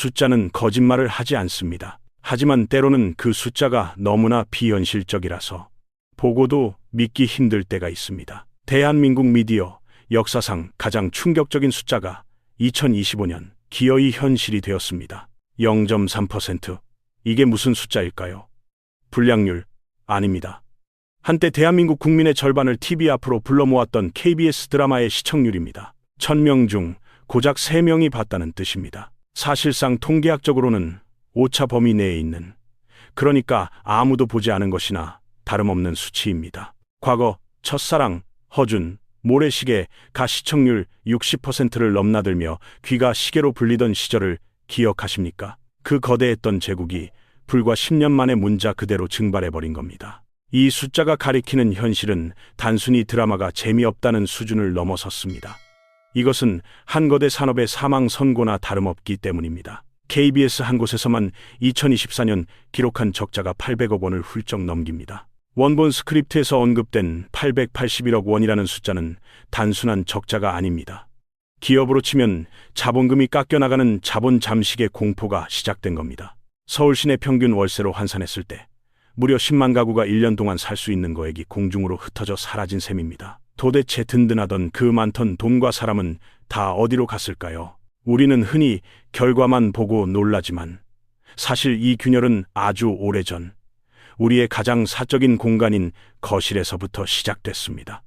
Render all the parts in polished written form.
숫자는 거짓말을 하지 않습니다. 하지만 때로는 그 숫자가 너무나 비현실적이라서 보고도 믿기 힘들 때가 있습니다. 대한민국 미디어 역사상 가장 충격적인 숫자가 2025년 기어이 현실이 되었습니다. 0.3%. 이게 무슨 숫자일까요? 불량률? 아닙니다. 한때 대한민국 국민의 절반을 TV 앞으로 불러 모았던 KBS 드라마의 시청률입니다. 1000명 중 고작 3명이 봤다는 뜻입니다. 사실상 통계학적으로는 오차 범위 내에 있는, 그러니까 아무도 보지 않은 것이나 다름없는 수치입니다. 과거 첫사랑, 허준, 모래시계가 시청률 60%를 넘나들며 귀가 시계로 불리던 시절을 기억하십니까? 그 거대했던 제국이 불과 10년 만에 문자 그대로 증발해버린 겁니다. 이 숫자가 가리키는 현실은 단순히 드라마가 재미없다는 수준을 넘어섰습니다. 이것은 한 거대 산업의 사망 선고나 다름없기 때문입니다. KBS 한 곳에서만 2024년 기록한 적자가 800억 원을 훌쩍 넘깁니다. 원본 스크립트에서 언급된 881억 원이라는 숫자는 단순한 적자가 아닙니다. 기업으로 치면 자본금이 깎여나가는 자본 잠식의 공포가 시작된 겁니다. 서울 시내 평균 월세로 환산했을 때 무려 10만 가구가 1년 동안 살 수 있는 거액이 공중으로 흩어져 사라진 셈입니다. 도대체 든든하던 그 많던 돈과 사람은 다 어디로 갔을까요? 우리는 흔히 결과만 보고 놀라지만 사실 이 균열은 아주 오래전 우리의 가장 사적인 공간인 거실에서부터 시작됐습니다.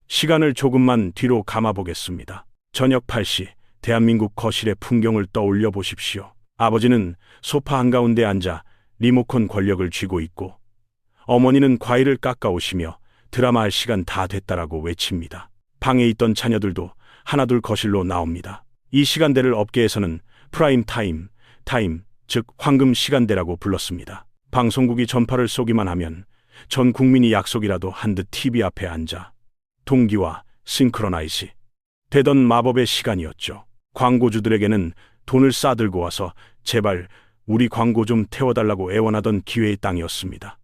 시간을 조금만 뒤로 감아보겠습니다. 저녁 8시 대한민국 거실의 풍경을 떠올려 보십시오. 아버지는 소파 한가운데 앉아 리모컨 권력을 쥐고 있고 어머니는 과일을 깎아오시며 드라마 할 시간 다 됐다라고 외칩니다. 방에 있던 자녀들도 하나둘 거실로 나옵니다. 이 시간대를 업계에서는 프라임 타임, 즉 황금 시간대라고 불렀습니다. 방송국이 전파를 쏘기만 하면 전 국민이 약속이라도 한 듯 TV 앞에 앉아 동기와 싱크로나이즈 되던 마법의 시간이었죠. 광고주들에게는 돈을 싸들고 와서 제발 우리 광고 좀 태워달라고 애원하던 기회의 땅이었습니다.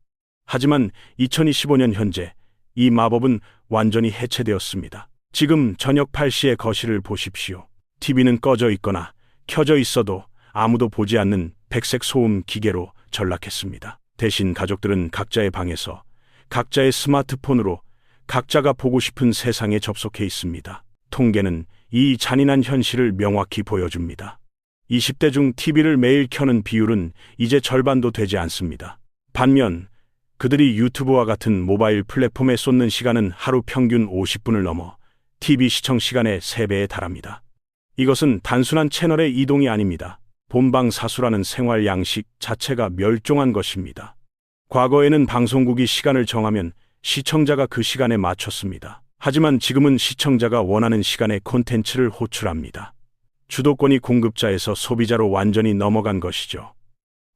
하지만 2025년 현재 이 마법은 완전히 해체되었습니다. 지금 저녁 8시의 거실을 보십시오. TV는 꺼져 있거나 켜져 있어도 아무도 보지 않는 백색 소음 기계로 전락했습니다. 대신 가족들은 각자의 방에서 각자의 스마트폰으로 각자가 보고 싶은 세상에 접속해 있습니다. 통계는 이 잔인한 현실을 명확히 보여줍니다. 20대 중 TV를 매일 켜는 비율은 이제 절반도 되지 않습니다. 반면 그들이 유튜브와 같은 모바일 플랫폼에 쏟는 시간은 하루 평균 50분을 넘어 TV 시청 시간의 3배에 달합니다. 이것은 단순한 채널의 이동이 아닙니다. 본방사수라는 생활 양식 자체가 멸종한 것입니다. 과거에는 방송국이 시간을 정하면 시청자가 그 시간에 맞췄습니다. 하지만 지금은 시청자가 원하는 시간에 콘텐츠를 호출합니다. 주도권이 공급자에서 소비자로 완전히 넘어간 것이죠.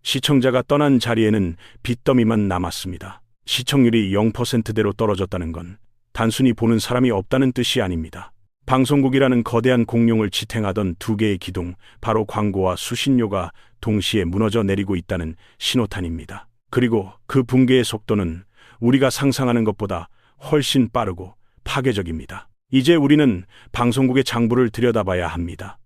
시청자가 떠난 자리에는 빚더미만 남았습니다. 시청률이 0%대로 떨어졌다는 건 단순히 보는 사람이 없다는 뜻이 아닙니다. 방송국이라는 거대한 공룡을 지탱하던 두 개의 기둥, 바로 광고와 수신료가 동시에 무너져 내리고 있다는 신호탄입니다. 그리고 그 붕괴의 속도는 우리가 상상하는 것보다 훨씬 빠르고 파괴적입니다. 이제 우리는 방송국의 장부를 들여다봐야 합니다.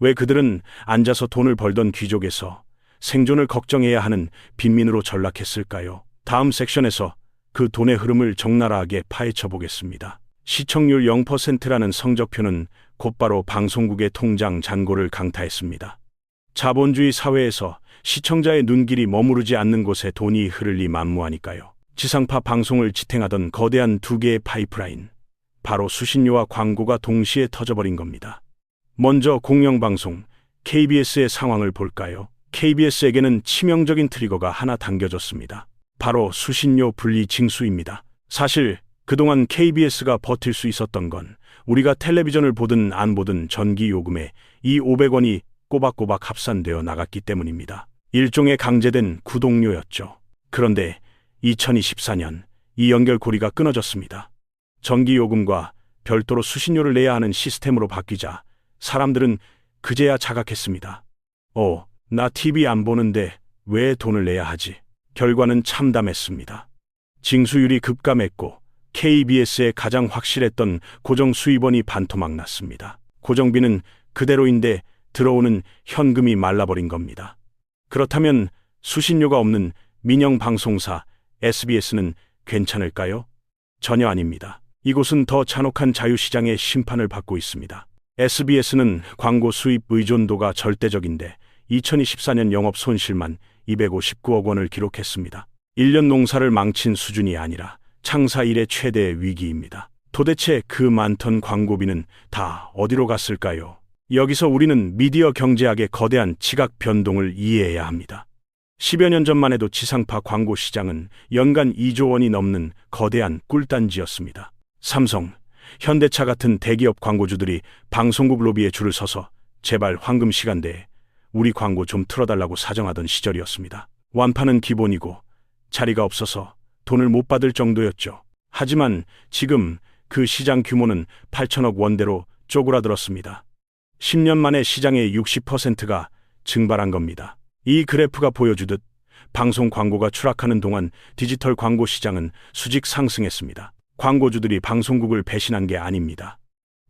왜 그들은 앉아서 돈을 벌던 귀족에서 생존을 걱정해야 하는 빈민으로 전락했을까요? 다음 섹션에서 그 돈의 흐름을 적나라하게 파헤쳐 보겠습니다. 시청률 0%라는 성적표는 곧바로 방송국의 통장 잔고를 강타했습니다. 자본주의 사회에서 시청자의 눈길이 머무르지 않는 곳에 돈이 흐를 리 만무하니까요. 지상파 방송을 지탱하던 거대한 두 개의 파이프라인, 바로 수신료와 광고가 동시에 터져버린 겁니다. 먼저 공영방송 KBS의 상황을 볼까요? KBS에게는 치명적인 트리거가 하나 당겨졌습니다. 바로 수신료 분리 징수입니다. 사실 그동안 KBS가 버틸 수 있었던 건 우리가 텔레비전을 보든 안 보든 전기요금에 이 500원이 꼬박꼬박 합산되어 나갔기 때문입니다. 일종의 강제된 구독료였죠. 그런데 2024년 이 연결고리가 끊어졌습니다. 전기요금과 별도로 수신료를 내야 하는 시스템으로 바뀌자 사람들은 그제야 자각했습니다. 나 TV 안 보는데 왜 돈을 내야 하지? 결과는 참담했습니다. 징수율이 급감했고 KBS에 가장 확실했던 고정 수입원이 반토막 났습니다. 고정비는 그대로인데 들어오는 현금이 말라버린 겁니다. 그렇다면 수신료가 없는 민영 방송사 SBS는 괜찮을까요? 전혀 아닙니다. 이곳은 더 잔혹한 자유시장의 심판을 받고 있습니다. SBS는 광고 수입 의존도가 절대적인데 2024년 영업 손실만 259억 원을 기록했습니다. 1년 농사를 망친 수준이 아니라 창사 이래 최대의 위기입니다. 도대체 그 많던 광고비는 다 어디로 갔을까요? 여기서 우리는 미디어 경제학의 거대한 지각 변동을 이해해야 합니다. 10여 년 전만 해도 지상파 광고 시장은 연간 2조 원이 넘는 거대한 꿀단지였습니다. 삼성, 현대차 같은 대기업 광고주들이 방송국 로비에 줄을 서서 제발 황금 시간대에 우리 광고 좀 틀어달라고 사정하던 시절이었습니다. 완판은 기본이고 자리가 없어서 돈을 못 받을 정도였죠. 하지만 지금 그 시장 규모는 8천억 원대로 쪼그라들었습니다. 10년 만에 시장의 60%가 증발한 겁니다. 이 그래프가 보여주듯 방송 광고가 추락하는 동안 디지털 광고 시장은 수직 상승했습니다. 광고주들이 방송국을 배신한 게 아닙니다.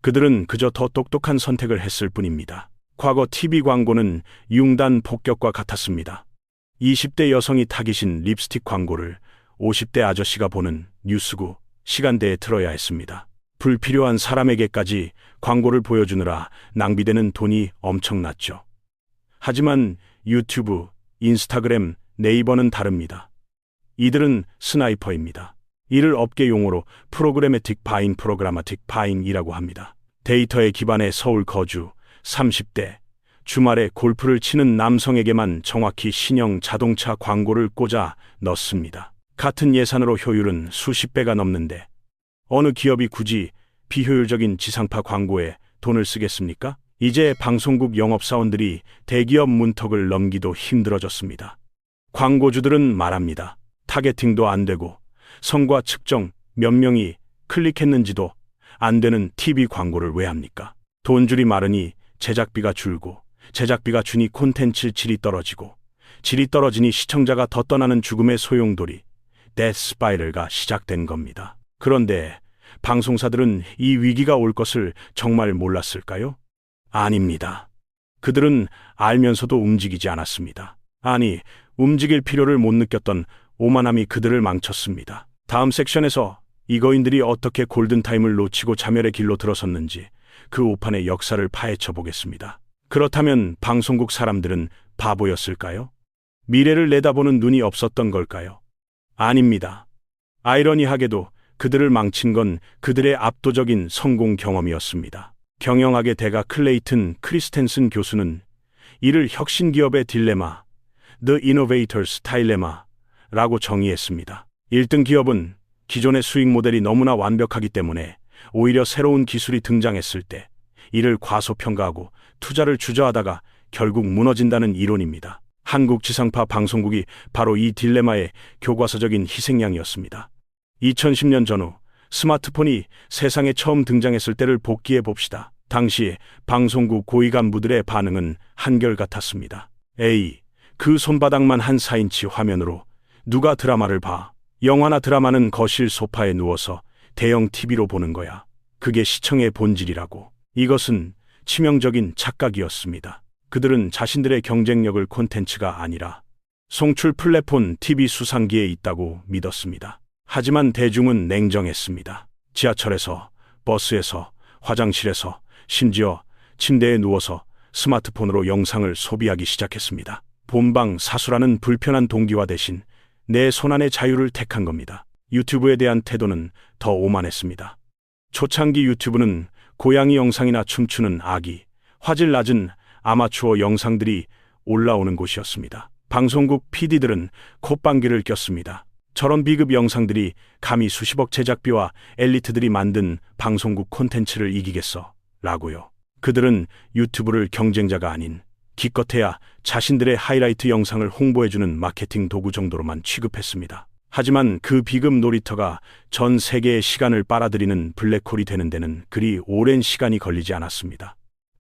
그들은 그저 더 똑똑한 선택을 했을 뿐입니다. 과거 TV 광고는 융단 폭격과 같았습니다. 20대 여성이 타깃인 립스틱 광고를 50대 아저씨가 보는 뉴스구 시간대에 틀어야 했습니다. 불필요한 사람에게까지 광고를 보여주느라 낭비되는 돈이 엄청났죠. 하지만 유튜브, 인스타그램, 네이버는 다릅니다. 이들은 스나이퍼입니다. 이를 업계 용어로 프로그래매틱 바잉, 프로그라마틱 바잉이라고 합니다. 데이터에 기반해 서울 거주, 30대, 주말에 골프를 치는 남성에게만 정확히 신형 자동차 광고를 꽂아 넣습니다. 같은 예산으로 효율은 수십 배가 넘는데 어느 기업이 굳이 비효율적인 지상파 광고에 돈을 쓰겠습니까? 이제 방송국 영업사원들이 대기업 문턱을 넘기도 힘들어졌습니다. 광고주들은 말합니다. 타겟팅도 안 되고 성과 측정, 몇 명이 클릭했는지도 안 되는 TV 광고를 왜 합니까? 돈줄이 마르니 제작비가 줄고 제작비가 주니 콘텐츠 질이 떨어지고 질이 떨어지니 시청자가 더 떠나는 죽음의 소용돌이 데스 스파이럴가 시작된 겁니다. 그런데 방송사들은 이 위기가 올 것을 정말 몰랐을까요? 아닙니다. 그들은 알면서도 움직이지 않았습니다. 아니, 움직일 필요를 못 느꼈던 오만함이 그들을 망쳤습니다. 다음 섹션에서 이거인들이 어떻게 골든타임을 놓치고 자멸의 길로 들어섰는지 그 오판의 역사를 파헤쳐 보겠습니다. 그렇다면 방송국 사람들은 바보였을까요? 미래를 내다보는 눈이 없었던 걸까요? 아닙니다. 아이러니하게도 그들을 망친 건 그들의 압도적인 성공 경험이었습니다. 경영학의 대가 클레이튼 크리스텐슨 교수는 이를 혁신기업의 딜레마, The Innovator's Dilemma라고 정의했습니다. 1등 기업은 기존의 수익 모델이 너무나 완벽하기 때문에 오히려 새로운 기술이 등장했을 때 이를 과소평가하고 투자를 주저하다가 결국 무너진다는 이론입니다. 한국 지상파 방송국이 바로 이 딜레마의 교과서적인 희생양이었습니다. 2010년 전후 스마트폰이 세상에 처음 등장했을 때를 복기해 봅시다. 당시 방송국 고위 간부들의 반응은 한결같았습니다. 에이, 그 손바닥만 한 4인치 화면으로 누가 드라마를 봐? 영화나 드라마는 거실 소파에 누워서 대형 TV로 보는 거야. 그게 시청의 본질이라고. 이것은 치명적인 착각이었습니다. 그들은 자신들의 경쟁력을 콘텐츠가 아니라 송출 플랫폼 TV 수상기에 있다고 믿었습니다. 하지만 대중은 냉정했습니다. 지하철에서, 버스에서, 화장실에서, 심지어 침대에 누워서 스마트폰으로 영상을 소비하기 시작했습니다. 본방 사수라는 불편한 동기화 대신 내 손안의 자유를 택한 겁니다. 유튜브에 대한 태도는 더 오만했습니다. 초창기 유튜브는 고양이 영상이나 춤추는 아기, 화질 낮은 아마추어 영상들이 올라오는 곳이었습니다. 방송국 PD들은 콧방귀를 꼈습니다. 저런 비급 영상들이 감히 수십억 제작비와 엘리트들이 만든 방송국 콘텐츠를 이기겠어? 라고요. 그들은 유튜브를 경쟁자가 아닌 기껏해야 자신들의 하이라이트 영상을 홍보해주는 마케팅 도구 정도로만 취급했습니다. 하지만 그 비급 놀이터가 전 세계의 시간을 빨아들이는 블랙홀이 되는 데는 그리 오랜 시간이 걸리지 않았습니다.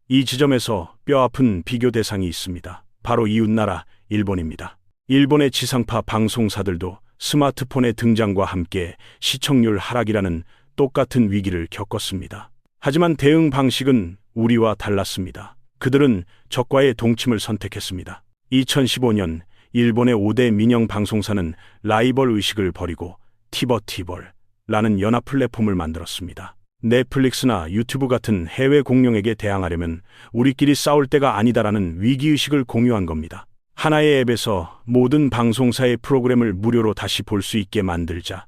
이 지점에서 뼈아픈 비교 대상이 있습니다. 바로 이웃나라 일본입니다. 일본의 지상파 방송사들도 스마트폰의 등장과 함께 시청률 하락이라는 똑같은 위기를 겪었습니다. 하지만 대응 방식은 우리와 달랐습니다. 그들은 적과의 동침을 선택했습니다. 2015년 일본의 5대 민영 방송사는 라이벌 의식을 버리고 티버티벌라는 연합 플랫폼을 만들었습니다. 넷플릭스나 유튜브 같은 해외 공룡에게 대항하려면 우리끼리 싸울 때가 아니다라는 위기의식을 공유한 겁니다. 하나의 앱에서 모든 방송사의 프로그램을 무료로 다시 볼 수 있게 만들자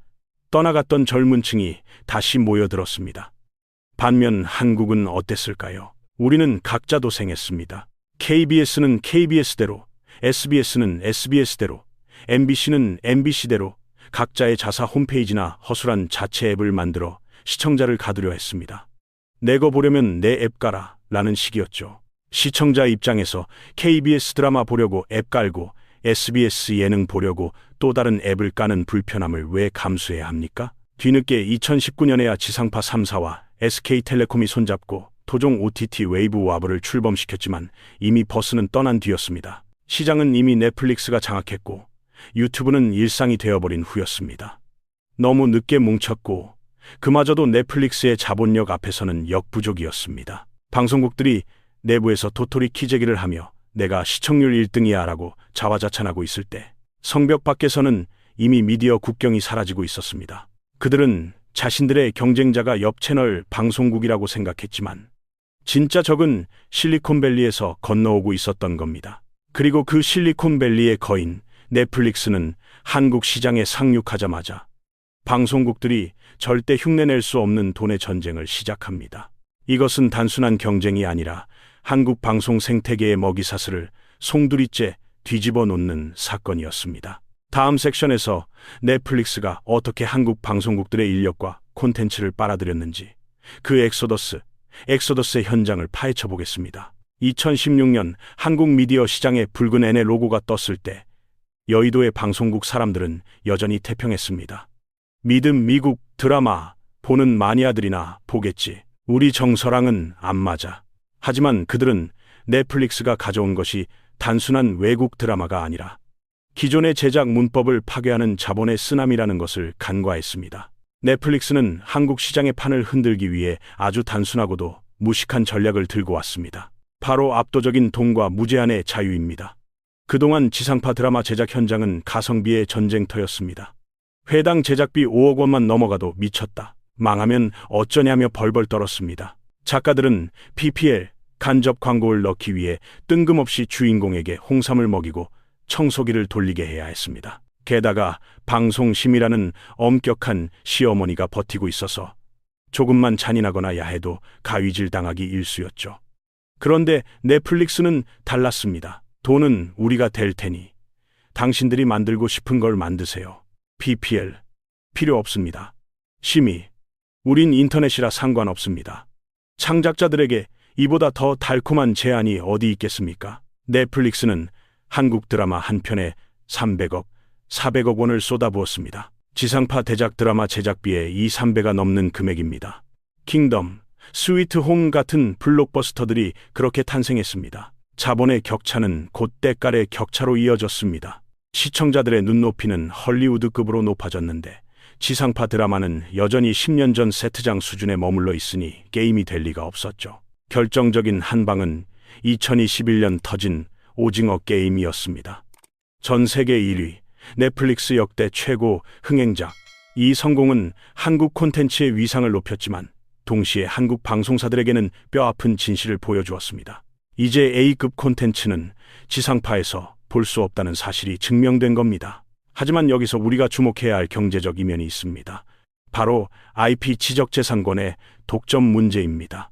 떠나갔던 젊은 층이 다시 모여들었습니다. 반면 한국은 어땠을까요? 우리는 각자 도생했습니다. KBS는 KBS대로, SBS는 SBS대로, MBC는 MBC대로 각자의 자사 홈페이지나 허술한 자체 앱을 만들어 시청자를 가두려 했습니다. 내 거 보려면 내 앱 가라 라는 식이었죠. 시청자 입장에서 KBS 드라마 보려고 앱 깔고 SBS 예능 보려고 또 다른 앱을 까는 불편함을 왜 감수해야 합니까? 뒤늦게 2019년에야 지상파 3사와 SK텔레콤이 손잡고 토종 OTT 웨이브 와브를 출범시켰지만 이미 버스는 떠난 뒤였습니다. 시장은 이미 넷플릭스가 장악했고 유튜브는 일상이 되어버린 후였습니다. 너무 늦게 뭉쳤고 그마저도 넷플릭스의 자본력 앞에서는 역부족이었습니다. 방송국들이 내부에서 도토리 키재기를 하며 내가 시청률 1등이야 라고 자화자찬하고 있을 때 성벽 밖에서는 이미 미디어 국경이 사라지고 있었습니다. 그들은 자신들의 경쟁자가 옆 채널 방송국이라고 생각했지만 진짜 적은 실리콘밸리에서 건너오고 있었던 겁니다. 그리고 그 실리콘밸리의 거인 넷플릭스는 한국 시장에 상륙하자마자 방송국들이 절대 흉내낼 수 없는 돈의 전쟁을 시작합니다. 이것은 단순한 경쟁이 아니라 한국 방송 생태계의 먹이사슬을 송두리째 뒤집어 놓는 사건이었습니다. 다음 섹션에서 넷플릭스가 어떻게 한국 방송국들의 인력과 콘텐츠를 빨아들였는지 그 엑소더스의 현장을 파헤쳐 보겠습니다. 2016년 한국 미디어 시장에 붉은 N의 로고가 떴을 때 여의도의 방송국 사람들은 여전히 태평했습니다. 믿음 미국 드라마 보는 마니아들이나 보겠지. 우리 정서랑은 안 맞아. 하지만 그들은 넷플릭스가 가져온 것이 단순한 외국 드라마가 아니라 기존의 제작 문법을 파괴하는 자본의 쓰나미라는 것을 간과했습니다. 넷플릭스는 한국 시장의 판을 흔들기 위해 아주 단순하고도 무식한 전략을 들고 왔습니다. 바로 압도적인 돈과 무제한의 자유입니다. 그동안 지상파 드라마 제작 현장은 가성비의 전쟁터였습니다. 회당 제작비 5억 원만 넘어가도 미쳤다. 망하면 어쩌냐며 벌벌 떨었습니다. 작가들은 PPL, 간접 광고를 넣기 위해 뜬금없이 주인공에게 홍삼을 먹이고 청소기를 돌리게 해야 했습니다. 게다가 방송심이라는 엄격한 시어머니가 버티고 있어서 조금만 잔인하거나 야해도 가위질 당하기 일쑤였죠. 그런데 넷플릭스는 달랐습니다. 돈은 우리가 댈 테니 당신들이 만들고 싶은 걸 만드세요. PPL 필요 없습니다. 심의 우린 인터넷이라 상관없습니다. 창작자들에게 이보다 더 달콤한 제안이 어디 있겠습니까? 넷플릭스는 한국 드라마 한 편에 300억, 400억 원을 쏟아부었습니다. 지상파 대작 드라마 제작비의 2~3배가 넘는 금액입니다. 킹덤, 스위트 홈 같은 블록버스터들이 그렇게 탄생했습니다. 자본의 격차는 곧 때깔의 격차로 이어졌습니다. 시청자들의 눈높이는 헐리우드급으로 높아졌는데 지상파 드라마는 여전히 10년 전 세트장 수준에 머물러 있으니 게임이 될 리가 없었죠. 결정적인 한 방은 2021년 터진 오징어 게임이었습니다. 전 세계 1위, 넷플릭스 역대 최고 흥행작. 이 성공은 한국 콘텐츠의 위상을 높였지만 동시에 한국 방송사들에게는 뼈아픈 진실을 보여주었습니다. 이제 A급 콘텐츠는 지상파에서 볼 수 없다는 사실이 증명된 겁니다. 하지만 여기서 우리가 주목해야 할 경제적 이면이 있습니다. 바로 IP 지적재산권의 독점 문제입니다.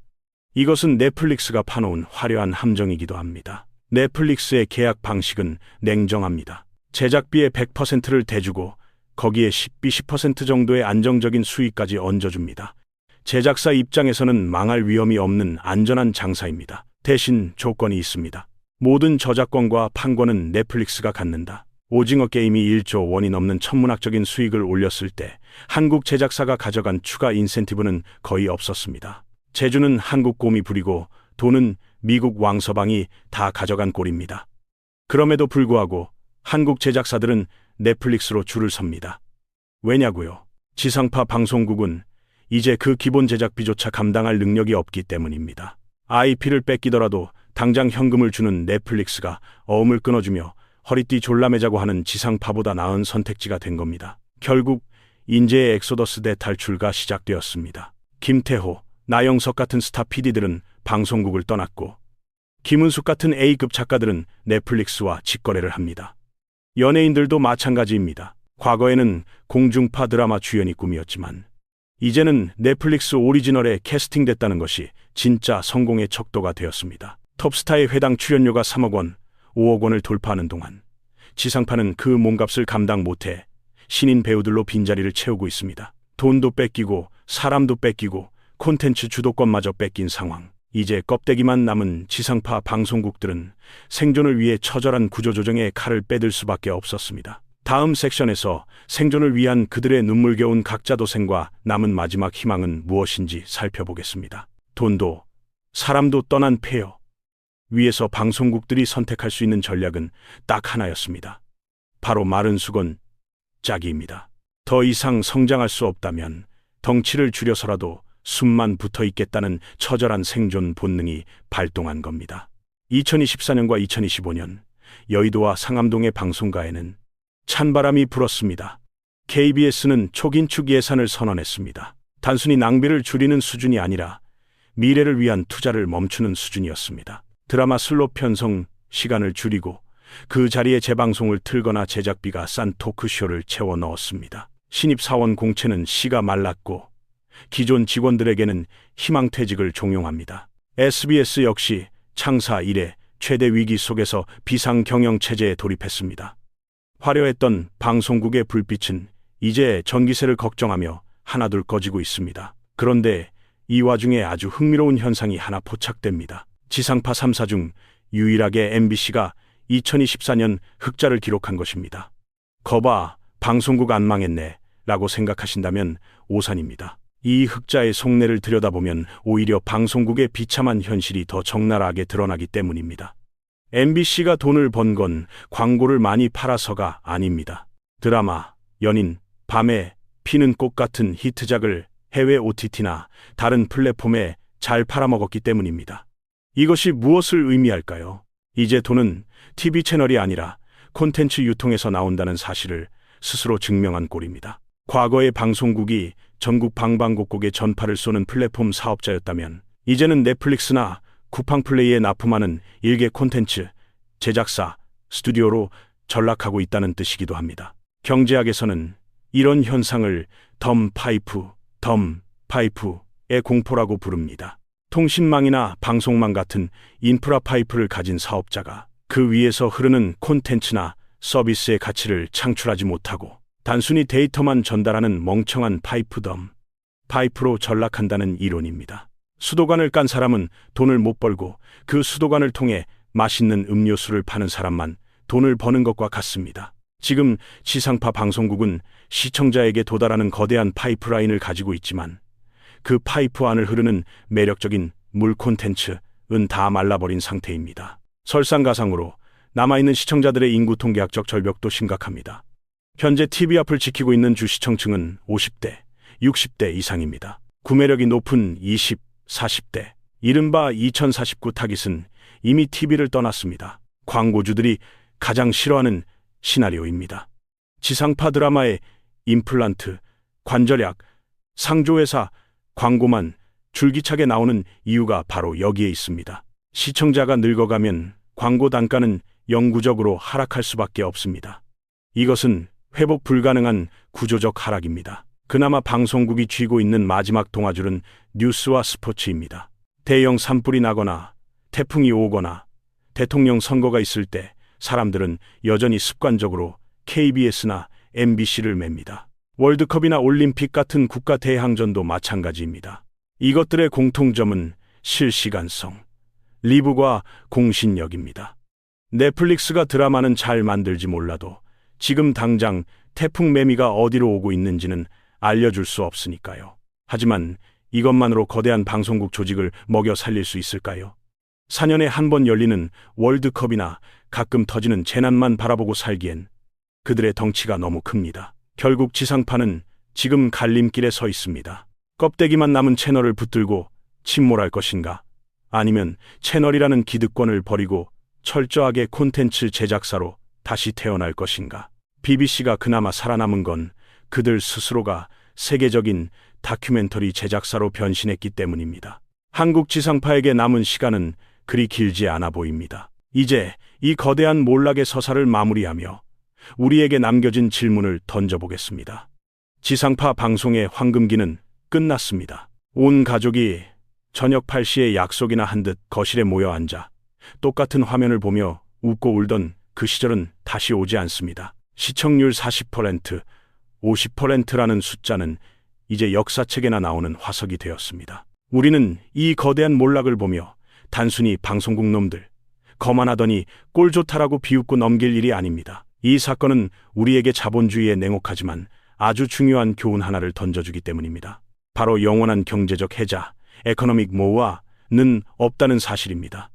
이것은 넷플릭스가 파놓은 화려한 함정이기도 합니다. 넷플릭스의 계약 방식은 냉정합니다. 제작비의 100%를 대주고 거기에 10% 정도의 안정적인 수익까지 얹어줍니다. 제작사 입장에서는 망할 위험이 없는 안전한 장사입니다. 대신 조건이 있습니다. 모든 저작권과 판권은 넷플릭스가 갖는다. 오징어 게임이 1조 원이 넘는 천문학적인 수익을 올렸을 때 한국 제작사가 가져간 추가 인센티브는 거의 없었습니다. 제주는 한국 곰이 부리고 돈은 미국 왕서방이 다 가져간 꼴입니다. 그럼에도 불구하고 한국 제작사들은 넷플릭스로 줄을 섭니다. 왜냐고요? 지상파 방송국은 이제 그 기본 제작비조차 감당할 능력이 없기 때문입니다. IP를 뺏기더라도 당장 현금을 주는 넷플릭스가 어음을 끊어주며 허리띠 졸라매자고 하는 지상파보다 나은 선택지가 된 겁니다. 결국 인재의 엑소더스 대탈출가 시작되었습니다. 김태호, 나영석 같은 스타 PD들은 방송국을 떠났고 김은숙 같은 A급 작가들은 넷플릭스와 직거래를 합니다. 연예인들도 마찬가지입니다. 과거에는 공중파 드라마 주연이 꿈이었지만 이제는 넷플릭스 오리지널에 캐스팅됐다는 것이 진짜 성공의 척도가 되었습니다. 톱스타의 회당 출연료가 3억 원, 5억 원을 돌파하는 동안 지상파는 그 몸값을 감당 못해 신인 배우들로 빈자리를 채우고 있습니다. 돈도 뺏기고 사람도 뺏기고 콘텐츠 주도권마저 뺏긴 상황. 이제 껍데기만 남은 지상파 방송국들은 생존을 위해 처절한 구조조정의 칼을 빼들 수밖에 없었습니다. 다음 섹션에서 생존을 위한 그들의 눈물겨운 각자도생과 남은 마지막 희망은 무엇인지 살펴보겠습니다. 돈도 사람도 떠난 폐허. 위에서 방송국들이 선택할 수 있는 전략은 딱 하나였습니다. 바로 마른 수건 짜기입니다. 더 이상 성장할 수 없다면 덩치를 줄여서라도 숨만 붙어 있겠다는 처절한 생존 본능이 발동한 겁니다. 2024년과 2025년 여의도와 상암동의 방송가에는 찬바람이 불었습니다. KBS는 초긴축 예산을 선언했습니다. 단순히 낭비를 줄이는 수준이 아니라 미래를 위한 투자를 멈추는 수준이었습니다. 드라마 슬롯 편성 시간을 줄이고 그 자리에 재방송을 틀거나 제작비가 싼 토크쇼를 채워 넣었습니다. 신입사원 공채는 씨가 말랐고 기존 직원들에게는 희망퇴직을 종용합니다. SBS 역시 창사 이래 최대 위기 속에서 비상경영체제에 돌입했습니다. 화려했던 방송국의 불빛은 이제 전기세를 걱정하며 하나둘 꺼지고 있습니다. 그런데 이 와중에 아주 흥미로운 현상이 하나 포착됩니다. 지상파 3사 중 유일하게 MBC가 2024년 흑자를 기록한 것입니다. 거봐, 방송국 안 망했네 라고 생각하신다면 오산입니다. 이 흑자의 속내를 들여다보면 오히려 방송국의 비참한 현실이 더 적나라하게 드러나기 때문입니다. MBC가 돈을 번 건 광고를 많이 팔아서가 아닙니다. 드라마, 연인, 밤에 피는 꽃 같은 히트작을 해외 OTT나 다른 플랫폼에 잘 팔아먹었기 때문입니다. 이것이 무엇을 의미할까요? 이제 돈은 TV 채널이 아니라 콘텐츠 유통에서 나온다는 사실을 스스로 증명한 꼴입니다. 과거의 방송국이 전국 방방곡곡에 전파를 쏘는 플랫폼 사업자였다면 이제는 넷플릭스나 쿠팡플레이에 납품하는 일개 콘텐츠 제작사, 스튜디오로 전락하고 있다는 뜻이기도 합니다. 경제학에서는 이런 현상을 덤 파이프의 공포라고 부릅니다. 통신망이나 방송망 같은 인프라 파이프를 가진 사업자가 그 위에서 흐르는 콘텐츠나 서비스의 가치를 창출하지 못하고 단순히 데이터만 전달하는 멍청한 파이프로 전락한다는 이론입니다. 수도관을 깐 사람은 돈을 못 벌고 그 수도관을 통해 맛있는 음료수를 파는 사람만 돈을 버는 것과 같습니다. 지금 지상파 방송국은 시청자에게 도달하는 거대한 파이프라인을 가지고 있지만 그 파이프 안을 흐르는 매력적인 물 콘텐츠는 다 말라버린 상태입니다. 설상가상으로 남아있는 시청자들의 인구 통계학적 절벽도 심각합니다. 현재 TV 앞을 지키고 있는 주 시청층은 50대, 60대 이상입니다. 구매력이 높은 20, 40대, 이른바 2049 타깃은 이미 TV를 떠났습니다. 광고주들이 가장 싫어하는 시나리오입니다. 지상파 드라마의 임플란트, 관절약, 상조회사 광고만 줄기차게 나오는 이유가 바로 여기에 있습니다. 시청자가 늙어가면 광고 단가는 영구적으로 하락할 수밖에 없습니다. 이것은 회복 불가능한 구조적 하락입니다. 그나마 방송국이 쥐고 있는 마지막 동아줄은 뉴스와 스포츠입니다. 대형 산불이 나거나 태풍이 오거나 대통령 선거가 있을 때 사람들은 여전히 습관적으로 KBS나 MBC를 맵니다. 월드컵이나 올림픽 같은 국가 대항전도 마찬가지입니다. 이것들의 공통점은 실시간성, 리뷰과 공신력입니다. 넷플릭스가 드라마는 잘 만들지 몰라도 지금 당장 태풍 매미가 어디로 오고 있는지는 알려줄 수 없으니까요. 하지만 이것만으로 거대한 방송국 조직을 먹여 살릴 수 있을까요? 4년에 한 번 열리는 월드컵이나 가끔 터지는 재난만 바라보고 살기엔 그들의 덩치가 너무 큽니다. 결국 지상파는 지금 갈림길에 서 있습니다. 껍데기만 남은 채널을 붙들고 침몰할 것인가? 아니면 채널이라는 기득권을 버리고 철저하게 콘텐츠 제작사로 다시 태어날 것인가? BBC가 그나마 살아남은 건 그들 스스로가 세계적인 다큐멘터리 제작사로 변신했기 때문입니다. 한국 지상파에게 남은 시간은 그리 길지 않아 보입니다. 이제 이 거대한 몰락의 서사를 마무리하며 우리에게 남겨진 질문을 던져보겠습니다. 지상파 방송의 황금기는 끝났습니다. 온 가족이 저녁 8시에 약속이나 한 듯 거실에 모여 앉아 똑같은 화면을 보며 웃고 울던 그 시절은 다시 오지 않습니다. 시청률 40%, 50%라는 숫자는 이제 역사책에나 나오는 화석이 되었습니다. 우리는 이 거대한 몰락을 보며 단순히 방송국 놈들, 거만하더니 꼴 좋다라고 비웃고 넘길 일이 아닙니다. 이 사건은 우리에게 자본주의에 냉혹하지만 아주 중요한 교훈 하나를 던져주기 때문입니다. 바로 영원한 경제적 해자, 에코노믹 모아는 없다는 사실입니다.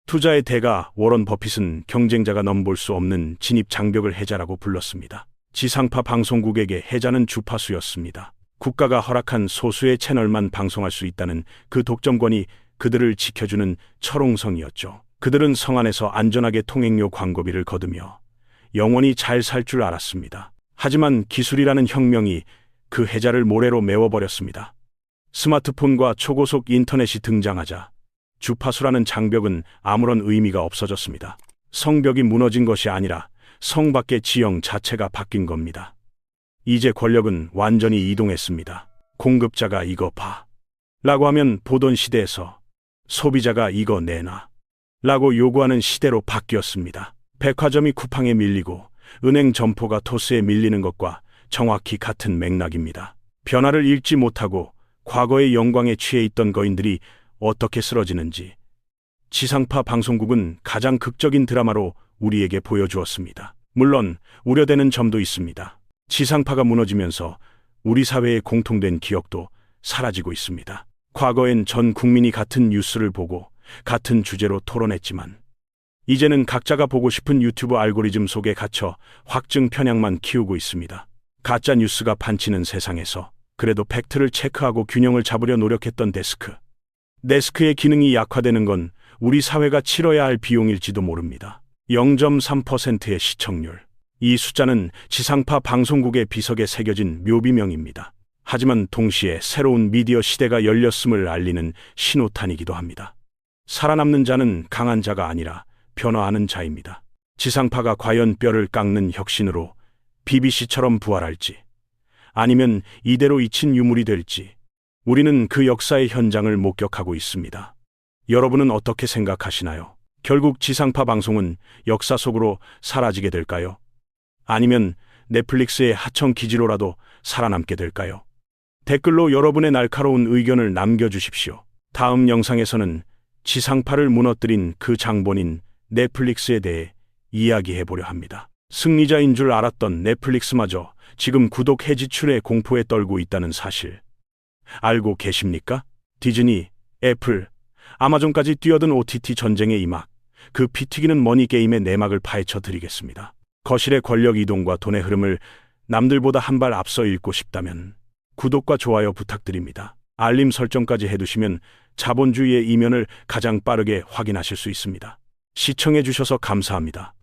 투자의 대가 워런 버핏은 경쟁자가 넘볼 수 없는 진입 장벽을 해자라고 불렀습니다. 지상파 방송국에게 해자는 주파수였습니다. 국가가 허락한 소수의 채널만 방송할 수 있다는 그 독점권이 그들을 지켜주는 철옹성이었죠. 그들은 성 안에서 안전하게 통행료 광고비를 거두며 영원히 잘 살 줄 알았습니다. 하지만 기술이라는 혁명이 그 해자를 모래로 메워버렸습니다. 스마트폰과 초고속 인터넷이 등장하자 주파수라는 장벽은 아무런 의미가 없어졌습니다. 성벽이 무너진 것이 아니라 성 밖의 지형 자체가 바뀐 겁니다. 이제 권력은 완전히 이동했습니다. 공급자가 이거 봐 라고 하면 보던 시대에서 소비자가 이거 내놔 라고 요구하는 시대로 바뀌었습니다. 백화점이 쿠팡에 밀리고 은행 점포가 토스에 밀리는 것과 정확히 같은 맥락입니다. 변화를 읽지 못하고 과거의 영광에 취해 있던 거인들이 어떻게 쓰러지는지 지상파 방송국은 가장 극적인 드라마로 우리에게 보여주었습니다. 물론 우려되는 점도 있습니다. 지상파가 무너지면서 우리 사회의 공통된 기억도 사라지고 있습니다. 과거엔 전 국민이 같은 뉴스를 보고 같은 주제로 토론했지만 이제는 각자가 보고 싶은 유튜브 알고리즘 속에 갇혀 확증 편향만 키우고 있습니다. 가짜 뉴스가 판치는 세상에서 그래도 팩트를 체크하고 균형을 잡으려 노력했던 데스크의 기능이 약화되는 건 우리 사회가 치러야 할 비용일지도 모릅니다. 0.3%의 시청률. 이 숫자는 지상파 방송국의 비석에 새겨진 묘비명입니다. 하지만 동시에 새로운 미디어 시대가 열렸음을 알리는 신호탄이기도 합니다. 살아남는 자는 강한 자가 아니라 변화하는 자입니다. 지상파가 과연 뼈를 깎는 혁신으로 BBC처럼 부활할지 아니면 이대로 잊힌 유물이 될지 우리는 그 역사의 현장을 목격하고 있습니다. 여러분은 어떻게 생각하시나요? 결국 지상파 방송은 역사 속으로 사라지게 될까요? 아니면 넷플릭스의 하청 기지로라도 살아남게 될까요? 댓글로 여러분의 날카로운 의견을 남겨주십시오. 다음 영상에서는 지상파를 무너뜨린 그 장본인 넷플릭스에 대해 이야기해보려 합니다. 승리자인 줄 알았던 넷플릭스마저 지금 구독 해지출의 공포에 떨고 있다는 사실 알고 계십니까? 디즈니, 애플, 아마존까지 뛰어든 OTT 전쟁의 이막, 그 피 튀기는 머니게임의 내막을 파헤쳐 드리겠습니다. 거실의 권력 이동과 돈의 흐름을 남들보다 한 발 앞서 읽고 싶다면 구독과 좋아요 부탁드립니다. 알림 설정까지 해두시면 자본주의의 이면을 가장 빠르게 확인하실 수 있습니다. 시청해 주셔서 감사합니다.